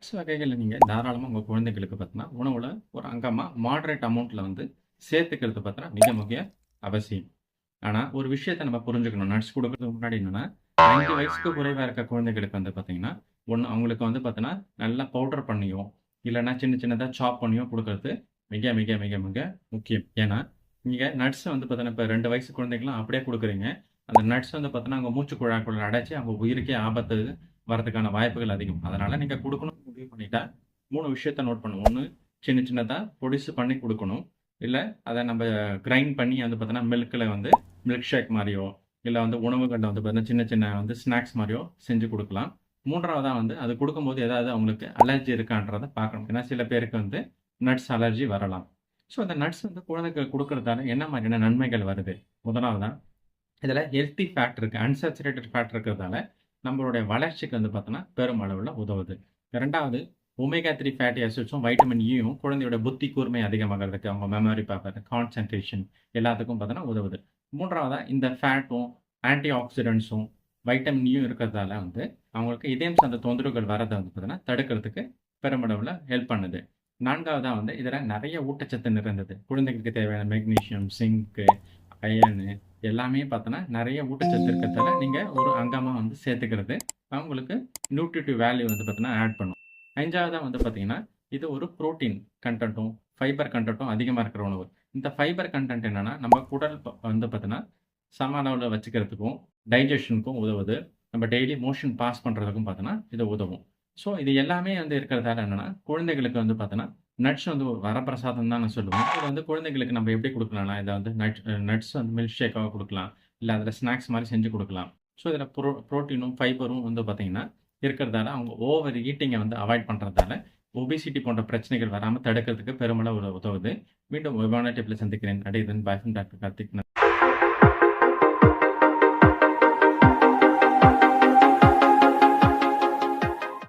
Nuts வகைகள நீங்க தாராளமா உங்க குழந்தைகளுக்கு பார்த்தீங்கன்னா, உணவுல ஒரு அங்கமா மாடரேட் அமௌண்ட்ல வந்து சேர்த்துக்கிறது பார்த்தீங்கன்னா, மிக மிக அவசியம். ஆனா, ஒரு விஷயத்த நம்ம புரிஞ்சுக்கணும். நட்ஸ் குடுக்கறதுக்கு முன்னாடி என்னன்னா, 5 வயசுக்கு குறைவா இருக்க குழந்தைகளுக்கு வந்து பார்த்தீங்கன்னா, ஒண்ணு அவங்களுக்கு வந்து பார்த்தீங்கன்னா, நல்லா பவுடர் பண்ணியோ, இல்லன்னா சின்ன சின்னதா சாப் பண்ணியோ குடுக்கறது மிக மிக மிக மிக முக்கியம். ஏன்னா, நீங்க நட்ஸ் வந்து பார்த்தீங்கன்னா, இப்ப 2 வயசு குழந்தைக்குலாம் அப்படியே குடுக்குறீங்க. அந்த நட்ஸ் வந்து பார்த்தீங்கன்னா, அவங்க மூச்சு குழாய்க்குள்ள அடைச்சு அவங்க உயிருக்கே ஆபத்து வரதுக்கான வாய்ப்புகள் அதிகம். அதனால நீங்க குடுக்கணும்னு முடிவு பண்ணிட்டா, 3 விஷயத்த நோட் பண்ணணும். 1 சின்ன சின்னதா பொடிசு பண்ணி குடுக்கணும். இல்ல அத நம்ப கிரைண்ட் பண்ணி வந்து பார்த்தீங்கன்னா, மில்க்ல வந்து மில்க் ஷேக் மாரியோ, இல்ல வந்து உணவுகள்ல வந்து பார்த்தீங்கன்னா, சின்ன சின்ன வந்து ஸ்நாக்ஸ் மாரியோ செஞ்சு குடுக்கலாம். 3வதா வந்து அது குடுக்கும்போது ஏதாவது அவங்களுக்கு அலர்ஜி இருக்கான்றத பார்க்கணும். ஏன்னா சில பேருக்கு வந்து நட்ஸ் அலர்ஜி வரலாம். ஸோ அந்த நட்ஸ் வந்து குழந்தைக்கு குடுக்கறதால என்ன மாரியான நன்மைகள் வருது? முதலாவதா, இதுல ஹெல்த்தி ஃபேட் இருக்கு. அன்சாச்சுரேட்டட் ஃபேட் இருக்கிறதால, நம்மளுடைய வளர்ச்சிக்கு வந்து பார்த்தோன்னா, பெருமளவுல உதவுது. 2வது ஒமேகா 3 ஃபேட்டி ஆசிட்ஸும், வைட்டமின் ஈயும் குழந்தையோட புத்தி கூர்மை அதிகமாகறதுக்கு, அவங்க மெமரி பவர், கான்சன்ட்ரேஷன் எல்லாத்துக்கும் பார்த்தோன்னா உதவுது. 3வதா இந்த ஃபேட்டும், ஆன்டி ஆக்ஸிடென்ட்ஸும், வைட்டமின் ஈயும் இருக்கிறதால வந்து, அவங்களுக்கு இதயம் சார்ந்த தொந்தரவுகள் வரத வந்து பார்த்தீங்கன்னா, தடுக்கிறதுக்கு பெருமளவுல ஹெல்ப் பண்ணுது. 4வதா வந்து இதுல நெறைய ஊட்டச்சத்து நிறைந்தது. குழந்தைகளுக்கு தேவையான மெக்னீசியம், சிங்க்கு, அயர்னு எல்லாமே பார்த்தோன்னா, நெறைய ஊட்டச்சத்து இருக்கிறதால, நீங்க ஒரு அங்கமா வந்து சேர்த்துக்கிறது, அவங்களுக்கு நியூட்ரிட்டிவ் வேல்யூ வந்து பார்த்தீங்கன்னா, ஆட் பண்ணும். 5வதா வந்து பார்த்தீங்கன்னா, இது ஒரு புரோட்டீன் கன்டென்ட்டும், ஃபைபர் கன்டென்ட்டும் அதிகமா இருக்கிற உணவு. இந்த ஃபைபர் கன்டென்ட் என்னன்னா, நம்ம குடல் வந்து பார்த்தீங்கன்னா, சம அளவுல வச்சுக்கிறதுக்கும், டைஜஷனுக்கும் உதவுது. நம்ம டெய்லி மோஷன் பாஸ் பண்றதுக்கும் பார்த்தோன்னா, இது உதவும். ஸோ, இது எல்லாமே வந்து இருக்கிறதால என்னன்னா, குழந்தைகளுக்கு வந்து பார்த்தோன்னா, நட்ஸ் வந்து ஒரு வரப்பிரசாதம் தான் நான் சொல்லுவேன். இத வந்து குழந்தைகளுக்கு நம்ம எப்படி குடுக்கலாம்னா, இத வந்து நட்ஸ் வந்து மில்க் ஷேக்கா குடுக்கலாம். இல்ல அதில ஸ்நாக்ஸ் மாரி செஞ்சு குடுக்கலாம். ஸோ, இதில புரோட்டீனும், ஃபைபரும் வந்து பார்த்தீங்கன்னா, இருக்கிறதால அவங்க ஓவர் ஈட்டிங்க வந்து அவாய்ட் பண்றதால, ஒபிசிட்டி போன்ற பிரச்சனைகள் வராம தடுக்கிறதுக்கு பெருமளவு உதவுது. மீண்டும் ஒரு டிப்ல சந்திக்கிறேன். அடியதன் பாய் ஃப்ரம் டாக்டர் கார்த்திக்.